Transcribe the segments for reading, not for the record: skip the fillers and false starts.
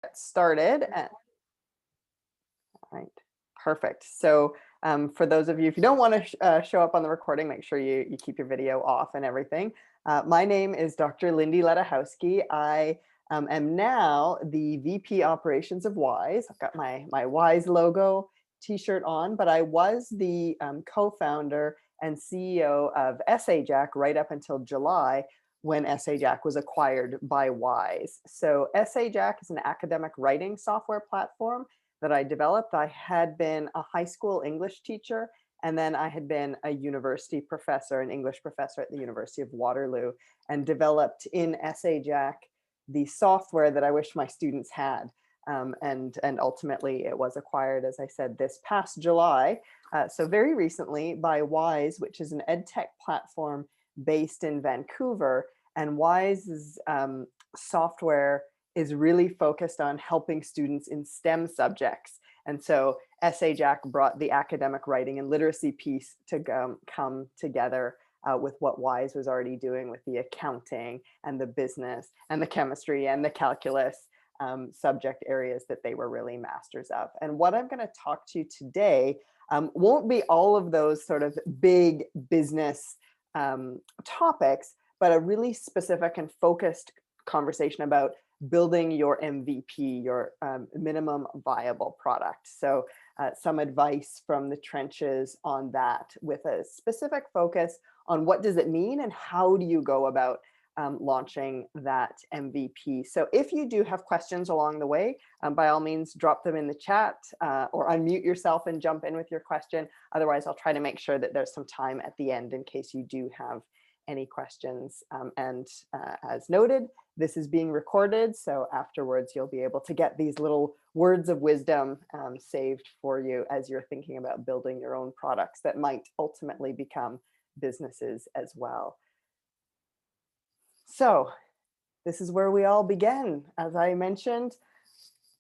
Get started. All right, perfect. So for those of you, if you don't want to show up on the recording, make sure you keep your video off and everything. My name is Dr. Lindy Ledohowski. I am now the VP Operations of Wize. I've got my Wize logo t-shirt on, but I was the co-founder and CEO of SAJack right up until July, when SAJack was acquired by Wize. So SAJack is an academic writing software platform that I developed. I had been a high school English teacher, and then I had been a university professor, an English professor at the University of Waterloo, and developed in SAJack the software that I wish my students had. And ultimately it was acquired, as I said, this past July. So very recently by Wize, which is an ed tech platform based in Vancouver. And Wize's software is really focused on helping students in STEM subjects. And so SAJack brought the academic writing and literacy piece to come together with what Wize was already doing with the accounting and the business and the chemistry and the calculus subject areas that they were really masters of. And what I'm going to talk to you today won't be all of those sort of big business topics, but a really specific and focused conversation about building your MVP, your minimum viable product. So some advice from the trenches on that, with a specific focus on what does it mean and how do you go about launching that MVP. So if you do have questions along the way, by all means, drop them in the chat or unmute yourself and jump in with your question. Otherwise, I'll try to make sure that there's some time at the end in case you do have any questions. As noted, this is being recorded, so afterwards you'll be able to get these little words of wisdom saved for you as you're thinking about building your own products that might ultimately become businesses as well. So this is where we all begin. As I mentioned,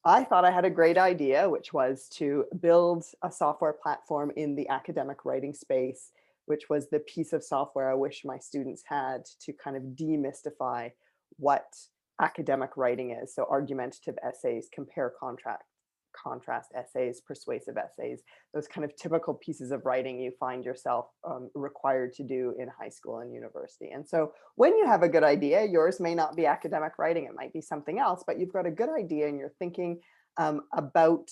I thought I had a great idea, which was to build a software platform in the academic writing space, which was the piece of software I wish my students had to kind of demystify what academic writing is. So argumentative essays, compare contrast essays, persuasive essays, those kind of typical pieces of writing you find yourself required to do in high school and university. And so when you have a good idea, yours may not be academic writing, it might be something else, but you've got a good idea and you're thinking about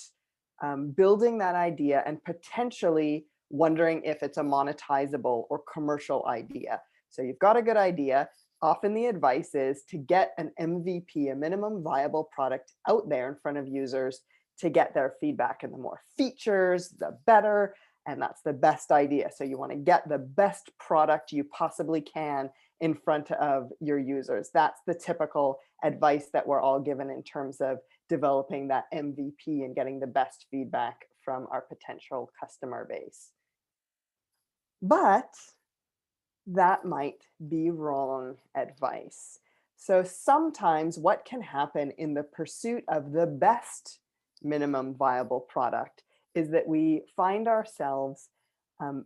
building that idea and potentially wondering if it's a monetizable or commercial idea. So you've got a good idea. Often the advice is to get an MVP, a minimum viable product, out there in front of users to get their feedback. And the more features, the better. And that's the best idea. So you want to get the best product you possibly can in front of your users. That's the typical advice that we're all given in terms of developing that MVP and getting the best feedback from our potential customer base. But that might be wrong advice. So sometimes what can happen in the pursuit of the best minimum viable product is that we find ourselves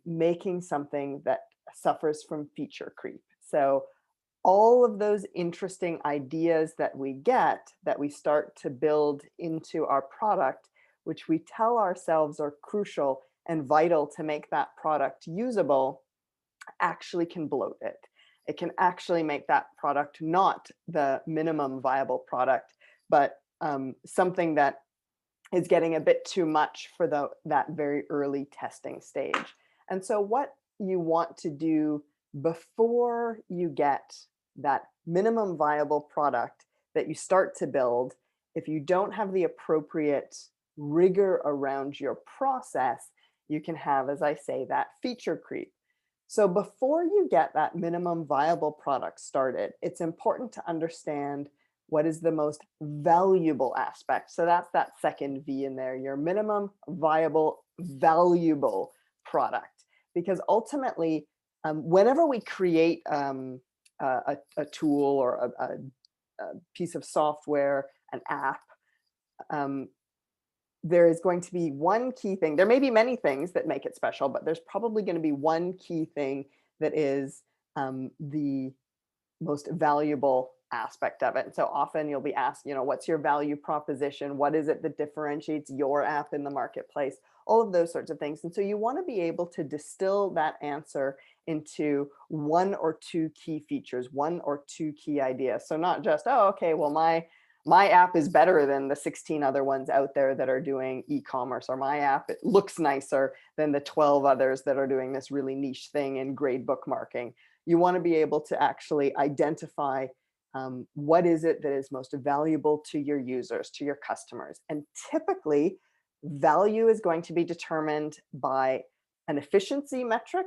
making something that suffers from feature creep. So all of those interesting ideas that we get, that we start to build into our product, which we tell ourselves are crucial and vital to make that product usable, actually can bloat it. It can actually make that product not the minimum viable product, but something that is getting a bit too much for that very early testing stage. And so what you want to do before you get that minimum viable product that you start to build, if you don't have the appropriate rigor around your process, you can have, as I say, that feature creep. So before you get that minimum viable product started, it's important to understand what is the most valuable aspect. So that's that second V in there, your minimum viable, valuable product. Because ultimately, whenever we create a tool or a piece of software, an app, there is going to be one key thing. There may be many things that make it special, but there's probably going to be one key thing that is the most valuable aspect of it. And so often you'll be asked, what's your value proposition? What is it that differentiates your app in the marketplace? All of those sorts of things. And so you want to be able to distill that answer into one or two key features, one or two key ideas. So not just, oh, okay, well, my app is better than the 16 other ones out there that are doing e-commerce, or my app, it looks nicer than the 12 others that are doing this really niche thing in grade bookmarking. You want to be able to actually identify what is it that is most valuable to your users, to your customers. And typically, value is going to be determined by an efficiency metric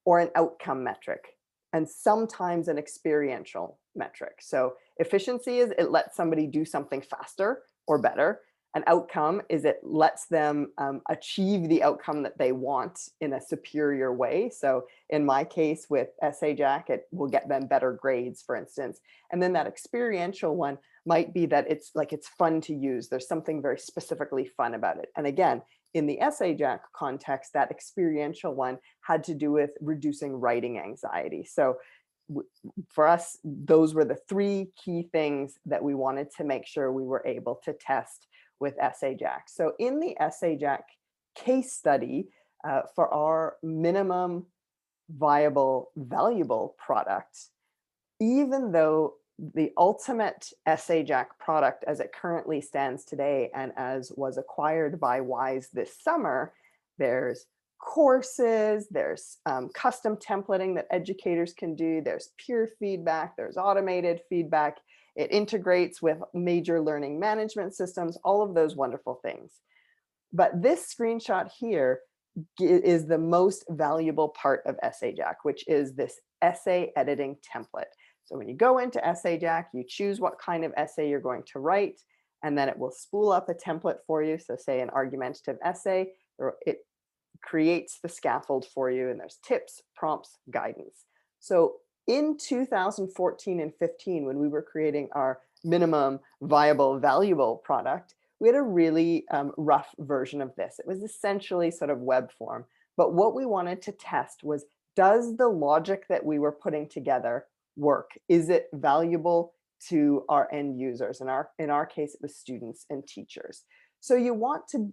or an outcome metric, and sometimes an experiential metric. So efficiency is it lets somebody do something faster or better. An outcome is it lets them achieve the outcome that they want in a superior way. So in my case with SAJack, it will get them better grades, for instance. And then that experiential one might be that it's fun to use. There's something very specifically fun about it. And again, in the SAJack context, that experiential one had to do with reducing writing anxiety. So for us, those were the three key things that we wanted to make sure we were able to test with SAJack. So in the SAJack case study for our minimum viable, valuable product, even though the ultimate SAJack product as it currently stands today and as was acquired by Wize this summer, there's courses, there's custom templating that educators can do, there's peer feedback, there's automated feedback, it integrates with major learning management systems, all of those wonderful things. But this screenshot here is the most valuable part of SAJack, which is this essay editing template. So when you go into SAJack, you choose what kind of essay you're going to write, and then it will spool up a template for you. So say an argumentative essay, or it creates the scaffold for you, and there's tips, prompts, guidance. So in 2014 and 15, when we were creating our minimum viable, valuable product, we had a really rough version of this. It was essentially sort of web form. But what we wanted to test was, does the logic that we were putting together work? Is it valuable to our end users? In our case, it was students and teachers. So you want to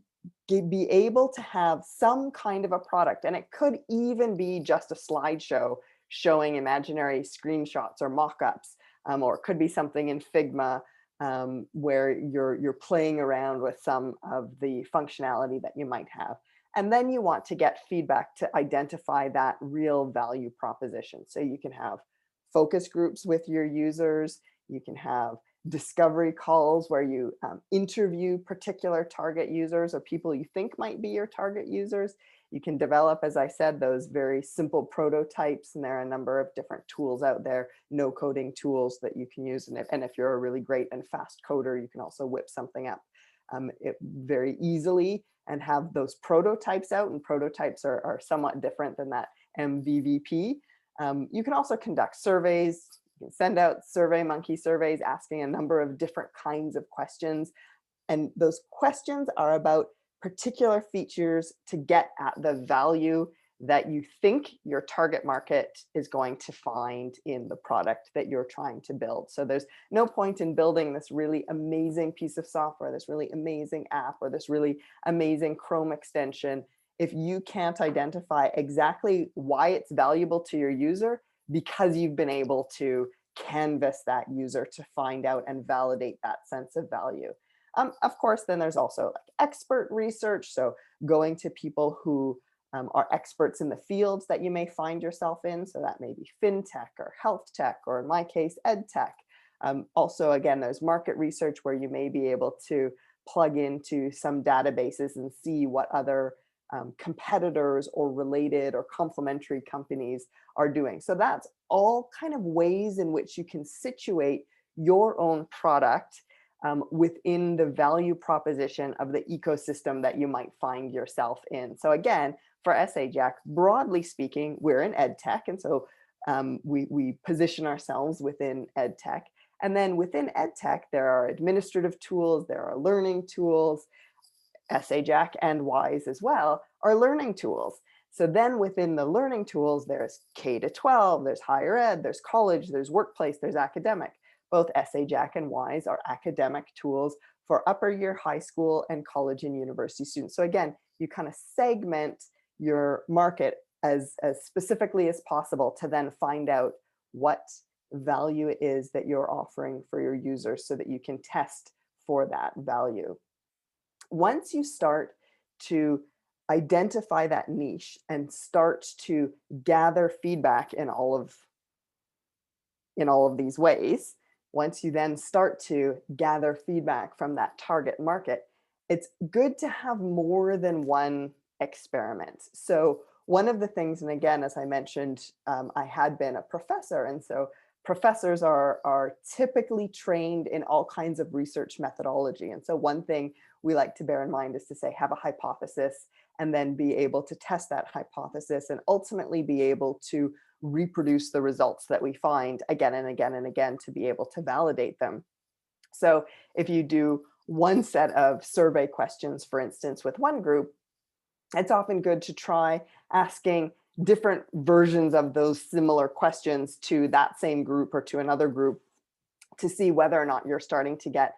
be able to have some kind of a product, and it could even be just a slideshow showing imaginary screenshots or mock-ups, or it could be something in Figma where you're playing around with some of the functionality that you might have. And then you want to get feedback to identify that real value proposition. So you can have focus groups with your users, you can have discovery calls where you interview particular target users or people you think might be your target users. You can develop, as I said, those very simple prototypes, and there are a number of different tools out there, no coding tools that you can use. And if you're a really great and fast coder, you can also whip something up very easily and have those prototypes out. And prototypes are somewhat different than that MVP. You can also conduct surveys. You can send out SurveyMonkey surveys asking a number of different kinds of questions. And those questions are about particular features to get at the value that you think your target market is going to find in the product that you're trying to build. So there's no point in building this really amazing piece of software, this really amazing app, or this really amazing Chrome extension if you can't identify exactly why it's valuable to your user, because you've been able to canvas that user to find out and validate that sense of value. Of course, then there's also expert research. So going to people who are experts in the fields that you may find yourself in. So that may be fintech or health tech, or in my case, ed tech. Also, again, there's market research where you may be able to plug into some databases and see what other competitors or related or complementary companies are doing. So that's all kind of ways in which you can situate your own product within the value proposition of the ecosystem that you might find yourself in. So again, for SAJack, broadly speaking, we're in ed tech. And so we position ourselves within ed tech. And then within ed tech, there are administrative tools, there are learning tools. SAJack and Wize as well are learning tools. So then within the learning tools, there's K-12, there's higher ed, there's college, there's workplace, there's academic. Both SAJAC and WISE are academic tools for upper year high school and college and university students. So again, you kind of segment your market as specifically as possible to then find out what value it is that you're offering for your users so that you can test for that value. Once you start to identify that niche and start to gather feedback in all of these ways, once you then start to gather feedback from that target market, it's good to have more than one experiment. So one of the things, and again, as I mentioned, I had been a professor, and so professors are typically trained in all kinds of research methodology. And so one thing we like to bear in mind is to say, have a hypothesis and then be able to test that hypothesis and ultimately be able to reproduce the results that we find again and again and again to be able to validate them. So if you do one set of survey questions, for instance, with one group, it's often good to try asking different versions of those similar questions to that same group or to another group to see whether or not you're starting to get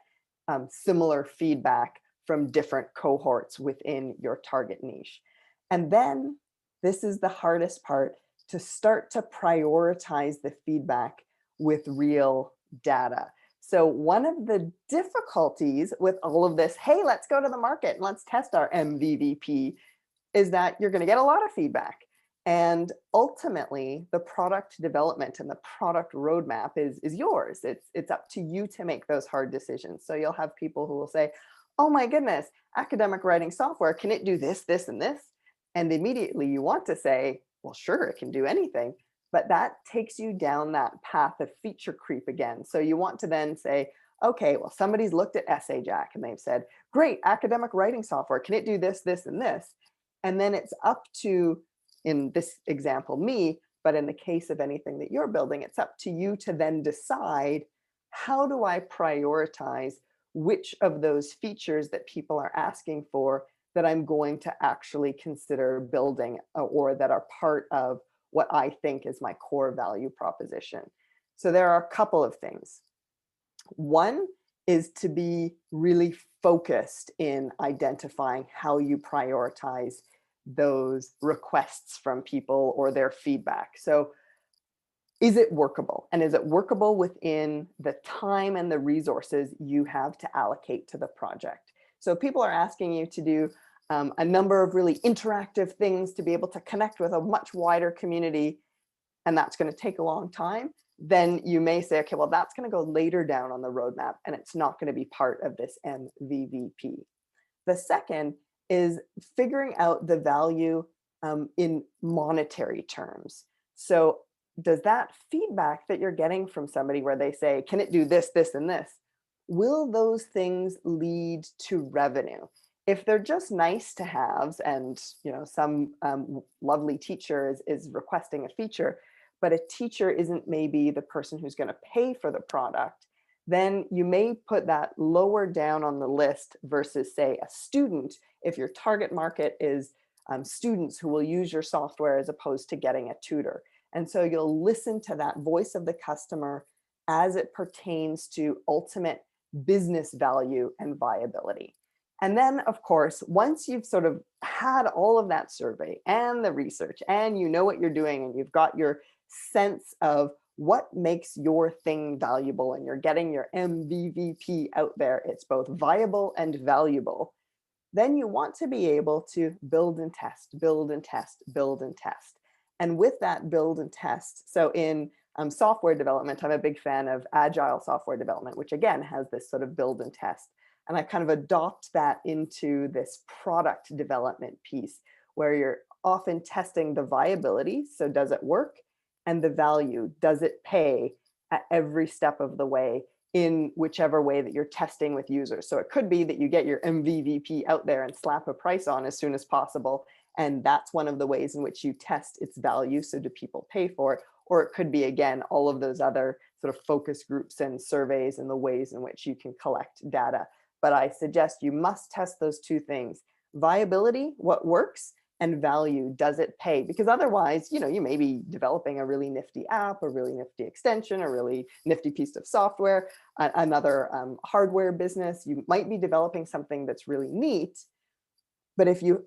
similar feedback from different cohorts within your target niche. And then this is the hardest part, to start to prioritize the feedback with real data. So one of the difficulties with all of this, hey, let's go to the market and let's test our MVVP, is that you're going to get a lot of feedback. And ultimately, the product development and the product roadmap is yours. It's up to you to make those hard decisions. So you'll have people who will say, oh my goodness, academic writing software, can it do this, this, and this? And immediately you want to say, well, sure, it can do anything. But that takes you down that path of feature creep again. So you want to then say, okay, well, somebody's looked at SAJAC and they've said, great, academic writing software, can it do this, this, and this? And then it's up to, in this example, me, but in the case of anything that you're building, it's up to you to then decide, how do I prioritize which of those features that people are asking for that I'm going to actually consider building or that are part of what I think is my core value proposition. So there are a couple of things. One is to be really focused in identifying how you prioritize those requests from people or their feedback. So is it workable? And is it workable within the time and the resources you have to allocate to the project? So people are asking you to do a number of really interactive things to be able to connect with a much wider community, and that's going to take a long time. Then you may say, okay, well, that's going to go later down on the roadmap, and it's not going to be part of this MVVP. The second is figuring out the value in monetary terms. So does that feedback that you're getting from somebody where they say, can it do this, this, and this? Will those things lead to revenue? If they're just nice to haves, and some lovely teacher is requesting a feature, but a teacher isn't maybe the person who's going to pay for the product, then you may put that lower down on the list versus, say, a student, if your target market is students who will use your software as opposed to getting a tutor. And so you'll listen to that voice of the customer as it pertains to ultimate business value and viability. And then, of course, once you've sort of had all of that survey and the research, and you know what you're doing, and you've got your sense of what makes your thing valuable, and you're getting your MVVP out there, it's both viable and valuable, then you want to be able to build and test, build and test, build and test. And with that build and test, so in software development, I'm a big fan of agile software development, which again has this sort of build and test. And I kind of adopt that into this product development piece where you're often testing the viability. So does it work? And the value, does it pay at every step of the way in whichever way that you're testing with users? So it could be that you get your MVVP out there and slap a price on as soon as possible. And that's one of the ways in which you test its value. So do people pay for it? Or it could be, again, all of those other sort of focus groups and surveys and the ways in which you can collect data. But I suggest you must test those two things: viability, what works, and value, does it pay? Because otherwise, you may be developing a really nifty app, a really nifty extension, a really nifty piece of software, another hardware business. You might be developing something that's really neat, but if you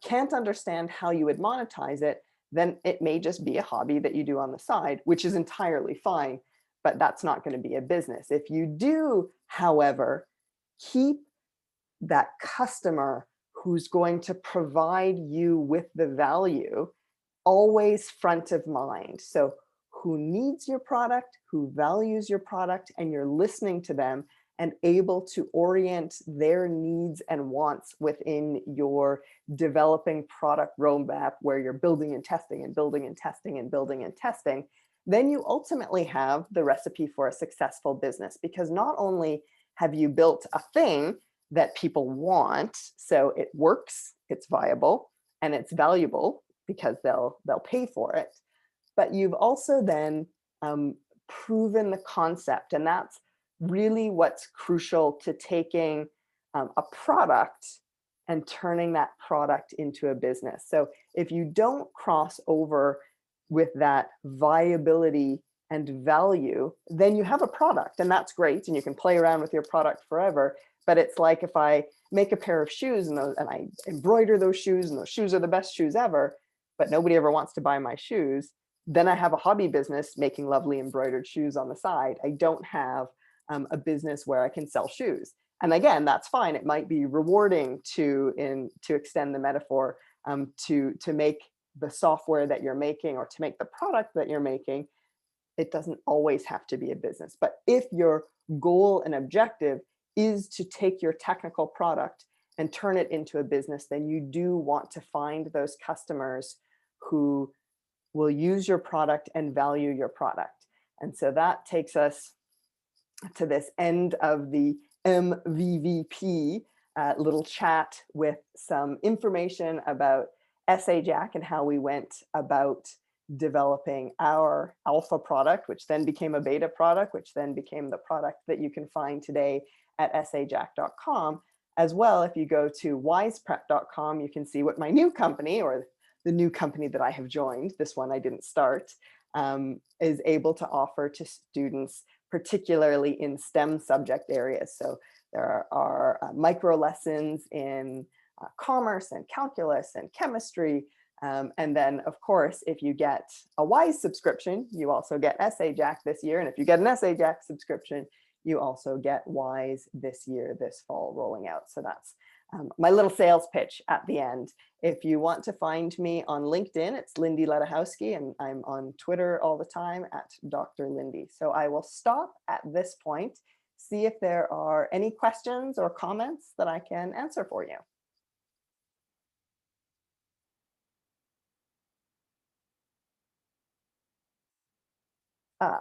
can't understand how you would monetize it, then it may just be a hobby that you do on the side, which is entirely fine, but that's not going to be a business. If you do, however, keep that customer who's going to provide you with the value always front of mind. So who needs your product, who values your product, and you're listening to them and able to orient their needs and wants within your developing product roadmap, where you're building and testing and building and testing and building and testing, then you ultimately have the recipe for a successful business. Because not only have you built a thing that people want, so it works, it's viable, and it's valuable because they'll pay for it, but you've also then proven the concept. And that's really what's crucial to taking a product and turning that product into a business. So if you don't cross over with that viability and value, then you have a product, and that's great, and you can play around with your product forever. But it's like if I make a pair of shoes and I embroider those shoes, and those shoes are the best shoes ever, but nobody ever wants to buy my shoes, then I have a hobby business making lovely embroidered shoes on the side. I don't have a business where I can sell shoes. And again, that's fine. It might be rewarding to extend the metaphor, to make the software that you're making, or to make the product that you're making. It doesn't always have to be a business. But if your goal and objective is to take your technical product and turn it into a business, then you do want to find those customers who will use your product and value your product. And so that takes us to this end of the MVVP little chat with some information about SAJack and how we went about developing our alpha product, which then became a beta product, which then became the product that you can find today at sajack.com. As well, if you go to wizeprep.com, you can see what my new company, or the new company that I have joined, this one I didn't start, is able to offer to students, particularly in STEM subject areas. So there are micro lessons in commerce and calculus and chemistry. And then, of course, if you get a Wize subscription, you also get SAJack this year. And if you get an SAJack subscription, you also get Wize this year, this fall, rolling out. So that's my little sales pitch at the end. If you want to find me on LinkedIn, it's Lindy Ledohowski, and I'm on Twitter all the time at Dr. Lindy. So I will stop at this point, see if there are any questions or comments that I can answer for you.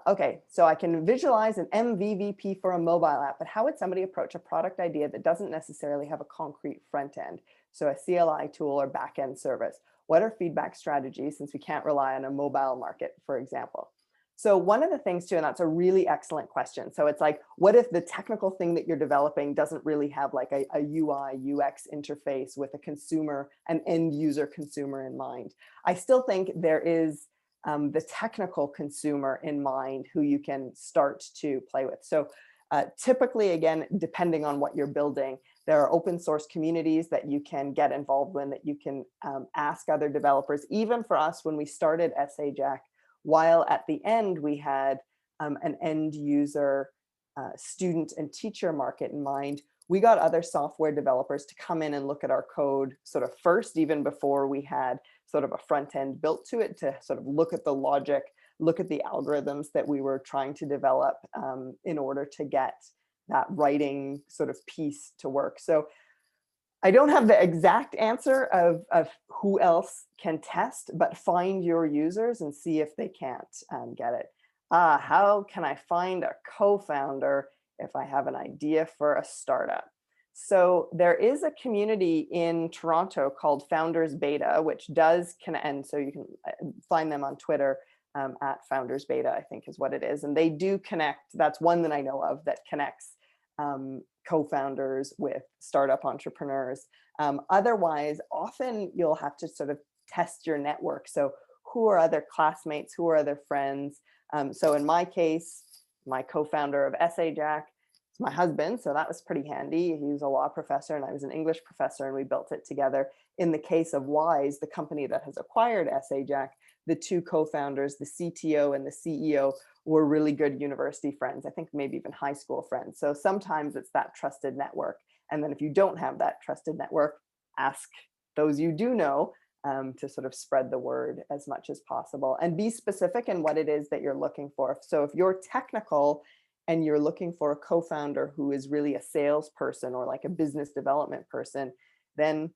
Okay, so I can visualize an MVVP for a mobile app, but how would somebody approach a product idea that doesn't necessarily have a concrete front end? So a CLI tool or back-end service. What are feedback strategies, since we can't rely on a mobile market, for example? So one of the things too, and that's a really excellent question. So it's like, what if the technical thing that you're developing doesn't really have like a UI, UX interface with a consumer, an end user consumer in mind? I still think there is the technical consumer in mind who you can start to play with. So typically, again, depending on what you're building, there are open source communities that you can get involved in, that you can ask other developers. Even for us, when we started SAJack, while at the end we had an end user, student and teacher market in mind, we got other software developers to come in and look at our code sort of first, even before we had sort of a front end built to it, to sort of look at the logic, look at the algorithms that we were trying to develop in order to get that writing sort of piece to work. So I don't have the exact answer of who else can test, but find your users and see if they can't get it. How can I find a co-founder if I have an idea for a startup? So there is a community in Toronto called Founders Beta, which does connect, and so you can find them on Twitter at Founders Beta, I think is what it is. And they do connect. That's one that I know of that connects co-founders, with startup entrepreneurs. Otherwise, often you'll have to sort of test your network. So who are other classmates? Who are other friends? So in my case, my co-founder of SAJack is my husband. So that was pretty handy. He was a law professor and I was an English professor, and we built it together. In the case of Wize, the company that has acquired SAJack, the two co-founders, the CTO and the CEO, were really good university friends. I think maybe even high school friends. So sometimes it's that trusted network. And then if you don't have that trusted network, ask those you do know to sort of spread the word as much as possible, and be specific in what it is that you're looking for. So if you're technical and you're looking for a co-founder who is really a salesperson or like a business development person, then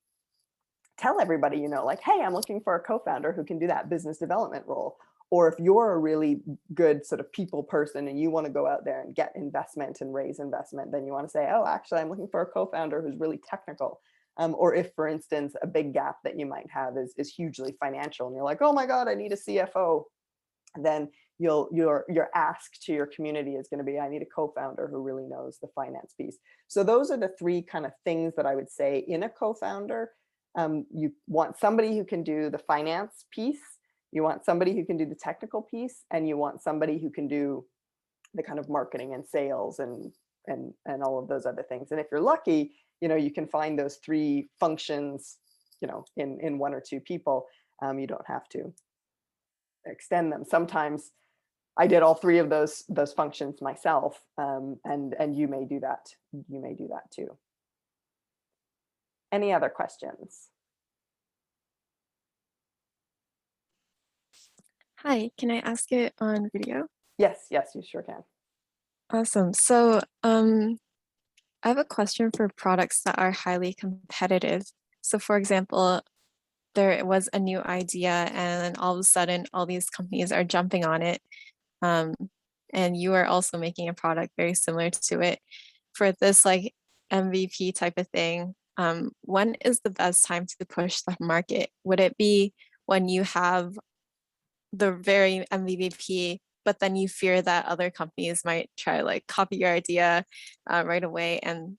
tell everybody, you know, like, hey, I'm looking for a co-founder who can do that business development role. Or if you're a really good sort of people person and you want to go out there and get investment and raise investment, then you want to say, oh, actually, I'm looking for a co-founder who's really technical. Or if, for instance, a big gap that you might have is hugely financial and you're like, oh my God, I need a CFO, then your ask to your community is going to be, I need a co-founder who really knows the finance piece. So those are the three kind of things that I would say in a co-founder. You want somebody who can do the finance piece, you want somebody who can do the technical piece, and you want somebody who can do the kind of marketing and sales and all of those other things. And if you're lucky, you know, you can find those three functions, you know, in one or two people. You don't have to extend them. Sometimes I did all three of those functions myself, and you may do that. You may do that too. Any other questions? Hi, can I ask it on video? Yes, you sure can. Awesome. So I have a question for products that are highly competitive. So for example, there was a new idea and all of a sudden all these companies are jumping on it. And you are also making a product very similar to it. For this like MVP type of thing, when is the best time to push the market? Would it be when you have the very MVP, but then you fear that other companies might try to like copy your idea right away? And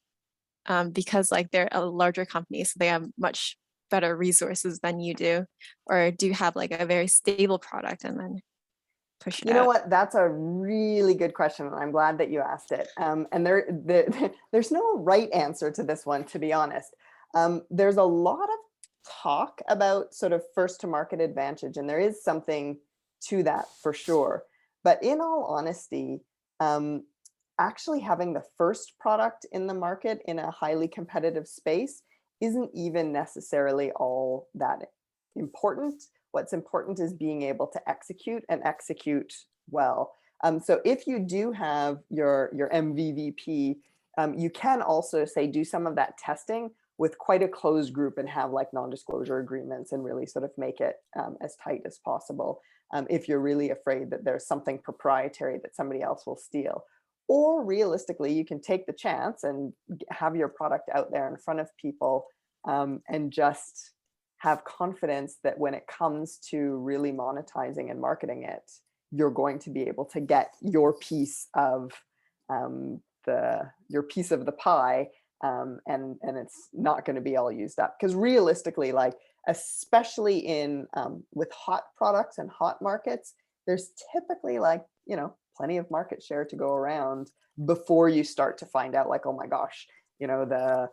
because like they're a larger company, so they have much better resources than you do, or do you have like a very stable product and then push it You know out? what? That's a really good question, and I'm glad that you asked it. And there's no right answer to this one, to be honest. There's a lot of talk about sort of first to market advantage, and there is something to that for sure. But in all honesty, actually having the first product in the market in a highly competitive space isn't even necessarily all that important. What's important is being able to execute and execute well. So if you do have your MVP, you can also say do some of that testing with quite a closed group and have like non-disclosure agreements and really sort of make it as tight as possible. If you're really afraid that there's something proprietary that somebody else will steal. Or realistically, you can take the chance and have your product out there in front of people and just have confidence that when it comes to really monetizing and marketing it, you're going to be able to get your piece of the pie, and it's not going to be all used up. Because realistically, like especially in with hot products and hot markets, there's typically like, you know, plenty of market share to go around before you start to find out like, oh my gosh, you know, the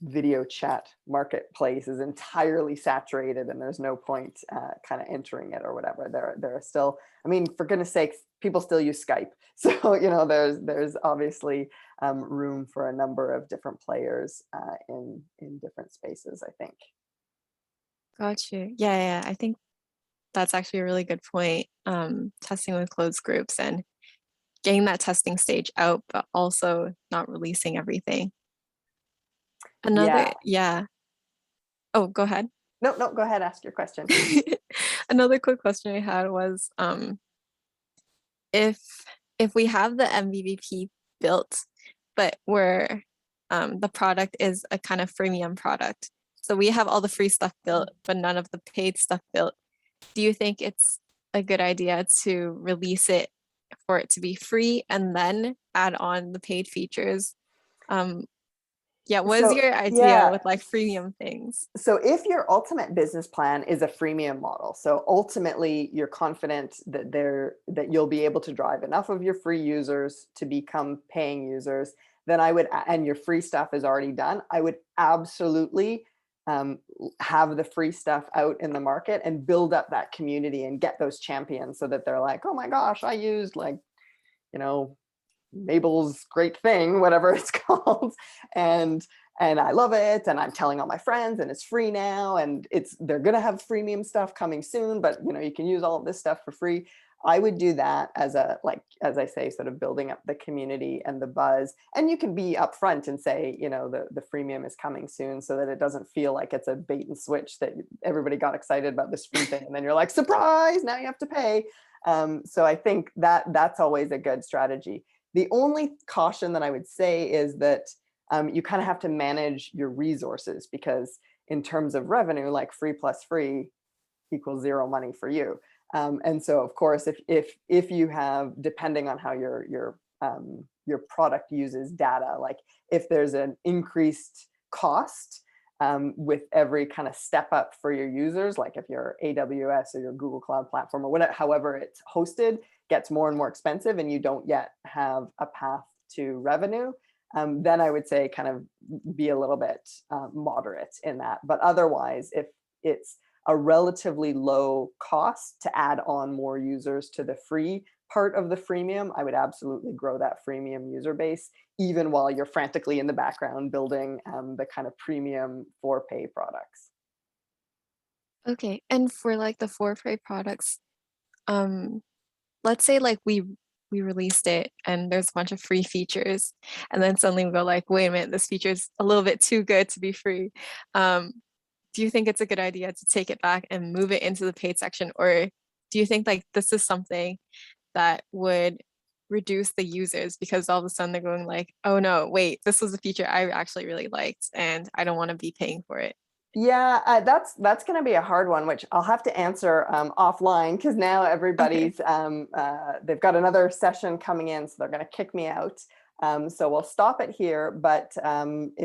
video chat marketplace is entirely saturated and there's no point kind of entering it or whatever. There are still, I mean, for goodness sakes, people still use Skype. So, you know, there's obviously room for a number of different players in different spaces, I think. Got you. Yeah, I think that's actually a really good point. Testing with closed groups and getting that testing stage out, but also not releasing everything. Yeah. Oh, go ahead. No, go ahead, ask your question. Another quick question I had was if we have the MVP built, but we're the product is a kind of freemium product. So we have all the free stuff built, but none of the paid stuff built. Do you think it's a good idea to release it for it to be free and then add on the paid features? Um, yeah, what is So your idea yeah, with like freemium things? so if your ultimate business plan is a freemium model, so ultimately you're confident that you'll be able to drive enough of your free users to become paying users, then I would, and your free stuff is already done, I would absolutely have the free stuff out in the market and build up that community and get those champions so that they're like, oh my gosh, I used like, you know, Mabel's great thing, whatever it's called, and I love it, and I'm telling all my friends, and it's free now, and they're gonna have freemium stuff coming soon, but you know, you can use all of this stuff for free. I would do that as a, like, as I say, sort of building up the community and the buzz. And you can be upfront and say, you know, the freemium is coming soon, so that it doesn't feel like it's a bait and switch that everybody got excited about this free thing, and then you're like, surprise, now you have to pay. So I think that that's always a good strategy. The only caution that I would say is that you kind of have to manage your resources, because in terms of revenue, like free plus free equals zero money for you. And so, of course, if you have, depending on how your product uses data, like if there's an increased cost with every kind of step up for your users, like if your AWS or your Google Cloud platform or whatever, however it's hosted, gets more and more expensive and you don't yet have a path to revenue, then I would say kind of be a little bit moderate in that. But otherwise, if it's a relatively low cost to add on more users to the free part of the freemium, I would absolutely grow that freemium user base, even while you're frantically in the background building the kind of premium for pay products. Okay, and for like the for free products, um, let's say like we released it and there's a bunch of free features, and then suddenly we go like, wait a minute, this feature is a little bit too good to be free. Um, do you think it's a good idea to take it back and move it into the paid section, or do you think like this is something that would reduce the users because all of a sudden they're going like, oh no, wait, this was a feature I actually really liked and I don't want to be paying for it? Yeah, that's going to be a hard one, which I'll have to answer offline, because now Okay. everybody's they've got another session coming in, so they're going to kick me out. So we'll stop it here. But if